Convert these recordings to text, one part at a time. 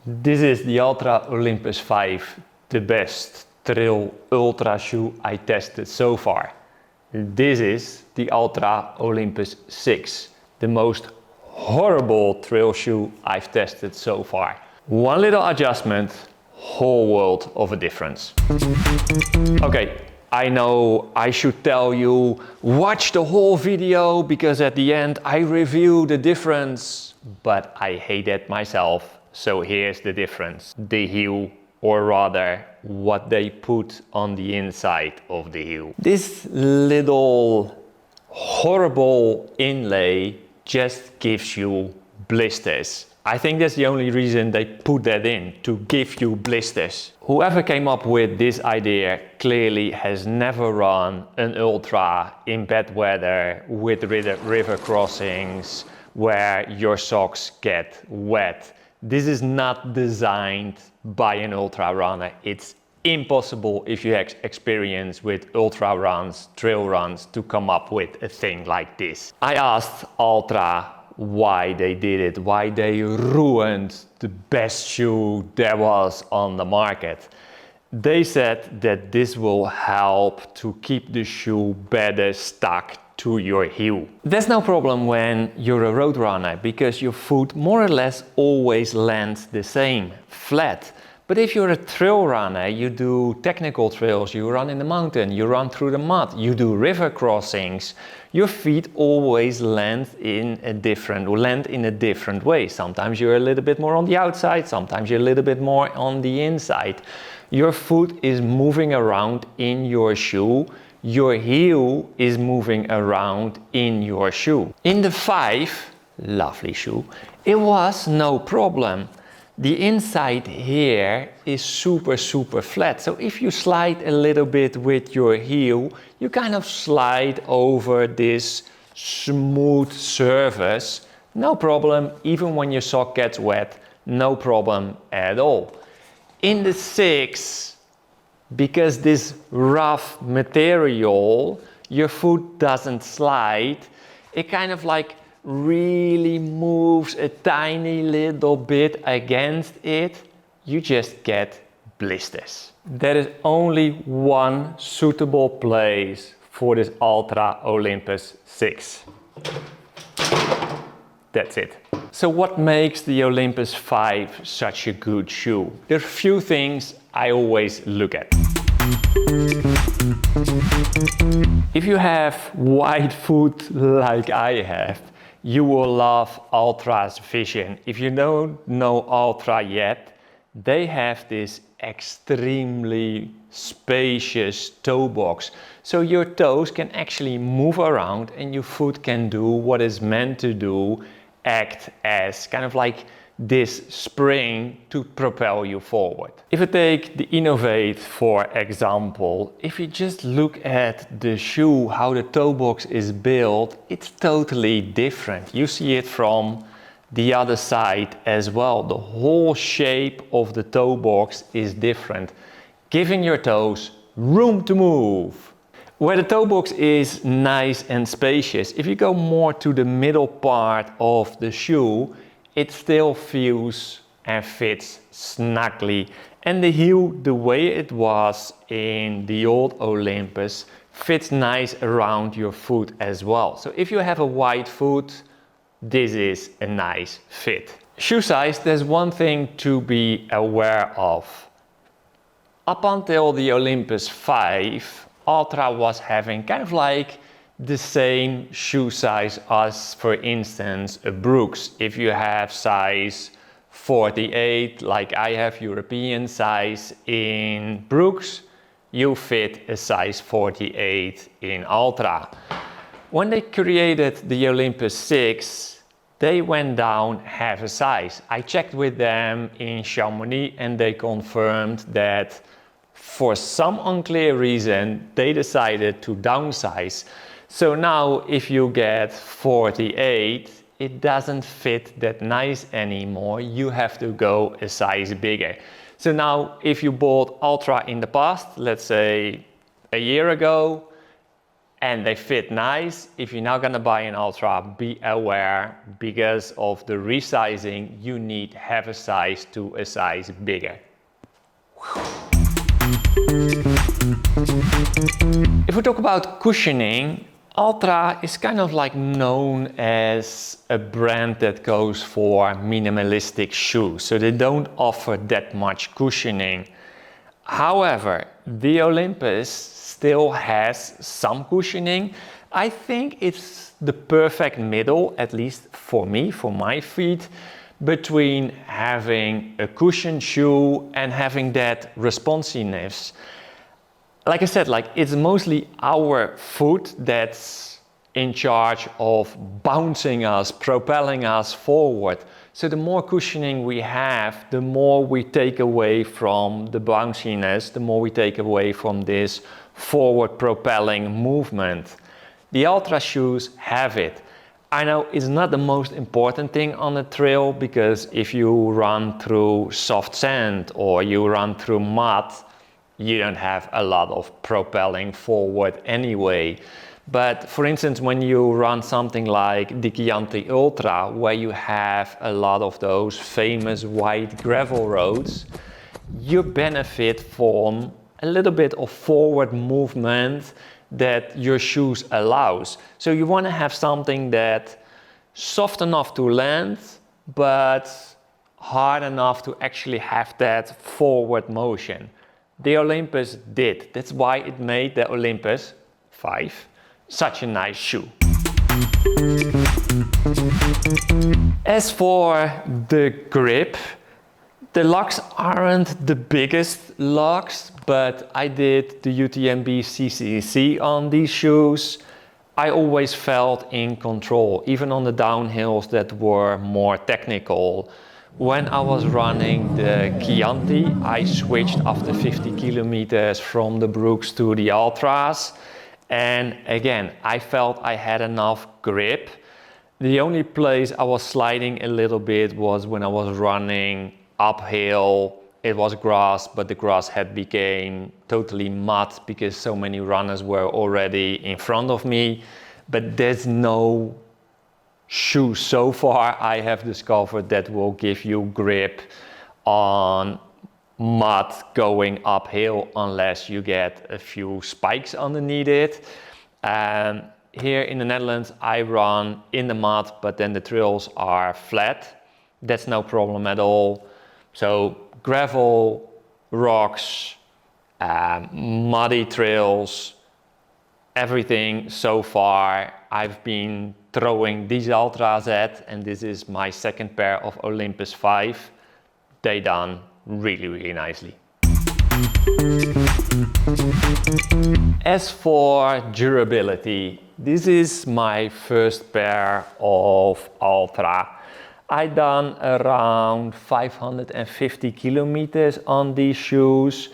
This is the Altra Olympus 5, the best trail ultra shoe I tested so far. This is the Altra Olympus 6, the most horrible trail shoe I've tested so far. One little adjustment, whole world of a difference. Okay, I know I should tell you, watch the whole video because at the end I review the difference, but I hate it myself. So here's the difference. The heel, or rather what they put on the inside of the heel. This little horrible inlay just gives you blisters. I think that's the only reason they put that in, to give you blisters. Whoever came up with this idea clearly has never run an ultra in bad weather with river crossings where your socks get wet. This is not designed by an ultra runner. It's impossible if you have experience with ultra runs, trail runs, to come up with a thing like this. I asked Altra why they did it, why they ruined the best shoe there was on the market. They said that this will help to keep the shoe better stuck to your heel. There's no problem when you're a road runner because your foot more or less always lands the same, flat. But if you're a trail runner, you do technical trails, you run in the mountain, you run through the mud, you do river crossings, your feet always land in a different way. Sometimes you're a little bit more on the outside, sometimes you're a little bit more on the inside. Your foot is moving around in your shoe. Your heel is moving around in your shoe. In the 5, lovely shoe, it was no problem. The inside here is super flat. So if you slide a little bit with your heel, you kind of slide over this smooth surface. No problem, even when your sock gets wet, no problem at all. In the 6, because this rough material, your foot doesn't slide, it kind of like really moves a tiny little bit against it, you just get blisters. There is only one suitable place for this Altra Olympus 6. That's it. So what makes the Olympus 5 such a good shoe? There are a few things I always look at. If you have wide foot like I have, you will love Altra's vision. If you don't know Altra yet, they have this extremely spacious toe box. So your toes can actually move around and your foot can do what it's meant to do, act as kind of like this spring to propel you forward. If I take the Innovate for example, if you just look at the shoe, how the toe box is built, it's totally different. You see it from the other side as well. The whole shape of the toe box is different, giving your toes room to move. Where the toe box is nice and spacious, if you go more to the middle part of the shoe, it still feels and fits snugly. And the heel, the way it was in the old Olympus, fits nice around your foot as well. So if you have a wide foot, this is a nice fit. Shoe size, there's one thing to be aware of. Up until the Olympus 5, Altra was having kind of like the same shoe size as, for instance, a Brooks. If you have size 48, like I have European size in Brooks, you fit a size 48 in Altra. When they created the Olympus 6, they went down half a size. I checked with them in Chamonix and they confirmed that for some unclear reason, they decided to downsize. So now if you get 48, it doesn't fit that nice anymore. You have to go a size bigger. So now if you bought Altra in the past, let's say a year ago, and they fit nice. If you're not gonna buy an Altra, be aware, because of the resizing, you need half a size to a size bigger. If we talk about cushioning, Altra is kind of like known as a brand that goes for minimalistic shoes, so they don't offer that much cushioning. However, the Olympus still has some cushioning. I think it's the perfect middle, at least for me, for my feet, between having a cushioned shoe and having that responsiveness. Like I said, it's mostly our foot that's in charge of bouncing us, propelling us forward. So the more cushioning we have, the more we take away from the bounciness, the more we take away from this forward propelling movement. The Altra shoes have it. I know it's not the most important thing on the trail, because if you run through soft sand or you run through mud, you don't have a lot of propelling forward anyway. But for instance, when you run something like the Chianti Ultra, where you have a lot of those famous white gravel roads, you benefit from a little bit of forward movement that your shoes allows. So you want to have something that soft enough to land, but hard enough to actually have that forward motion. The Olympus did. That's why it made the Olympus 5 such a nice shoe. As for the grip, the locks aren't the biggest locks, but I did the UTMB CCC on these shoes. I always felt in control, even on the downhills that were more technical. When I was running the Chianti, I switched after 50 kilometers from the Brooks to the Altras. And again, I felt I had enough grip. The only place I was sliding a little bit was when I was running uphill. It was grass, but the grass had become totally mud because so many runners were already in front of me. But there's no shoe so far I have discovered that will give you grip on mud going uphill, unless you get a few spikes underneath it. Here in the Netherlands I run in the mud, but then the trails are flat. That's no problem at all. So gravel, rocks, muddy trails, everything so far I've been throwing these Altras at, and this is my second pair of Olympus 5. They done really nicely. As for durability, this is my first pair of Altra. I done around 550 kilometers on these shoes,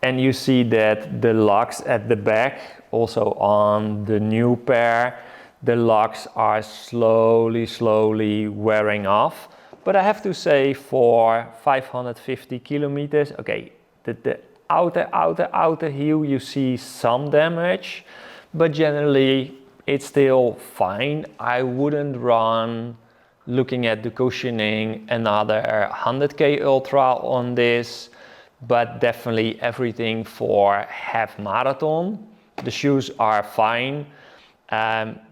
and you see that the locks at the back, also on the new pair, the locks are slowly wearing off. But I have to say, for 550 kilometers, okay, the outer heel, you see some damage, but generally it's still fine. I wouldn't run, looking at the cushioning, another 100k Ultra on this, but definitely everything for half marathon. The shoes are fine.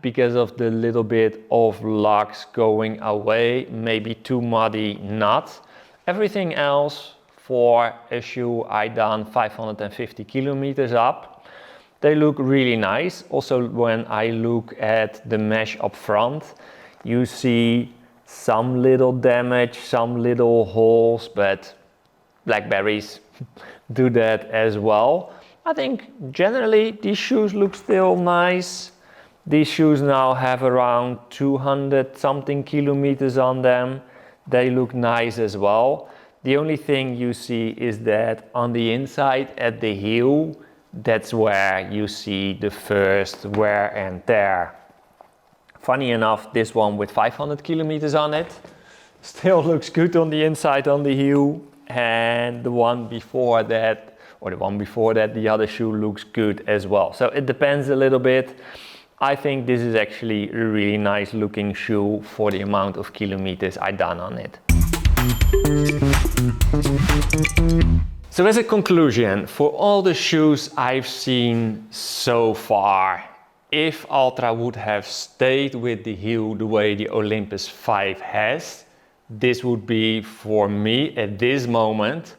Because of the little bit of locks going away, maybe too muddy, not. Everything else for a shoe I done 550 kilometers up. They look really nice. Also, when I look at the mesh up front, you see some little damage, some little holes, but Blackberries do that as well. I think generally these shoes look still nice. These shoes now have around 200 something kilometers on them. They look nice as well. The only thing you see is that on the inside at the heel, that's where you see the first wear and tear. Funny enough, this one with 500 kilometers on it still looks good on the inside on the heel, and the one before that or the one before that, the other shoe looks good as well. So it depends a little bit. I think this is actually a really nice looking shoe for the amount of kilometers I done on it. So as a conclusion, for all the shoes I've seen so far, if Altra would have stayed with the heel the way the Olympus 5 has, this would be, for me at this moment,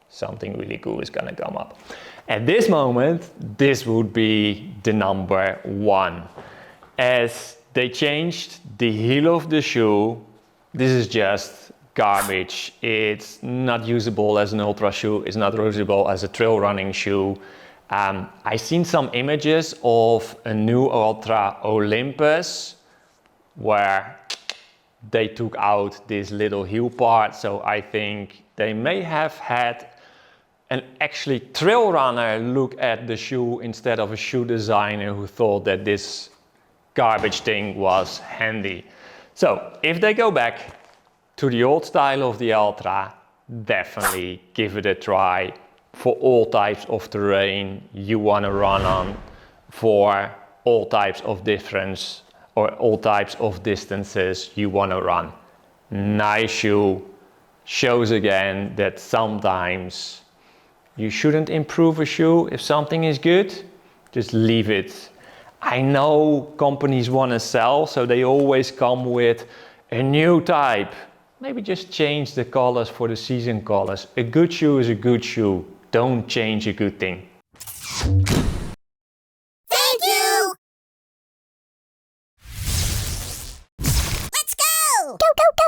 something really cool is gonna come up. At this moment, this would be the number one. As they changed the heel of the shoe, this is just garbage. It's not usable as an ultra shoe, it's not usable as a trail running shoe. I've seen some images of a new Altra Olympus where they took out this little heel part, so I think they may have had an actually trail runner look at the shoe instead of a shoe designer who thought that this garbage thing was handy. So if they go back to the old style of the Altra, definitely give it a try for all types of terrain you want to run on, for all types of difference or all types of distances you want to run. Nice shoe. Shows again that sometimes you shouldn't improve a shoe. If something is good, just leave it. I know companies want to sell, so they always come with a new type. Maybe just change the colors for the season colors. A good shoe is a good shoe. Don't change a good thing. Thank you! Let's go! Go, go, go!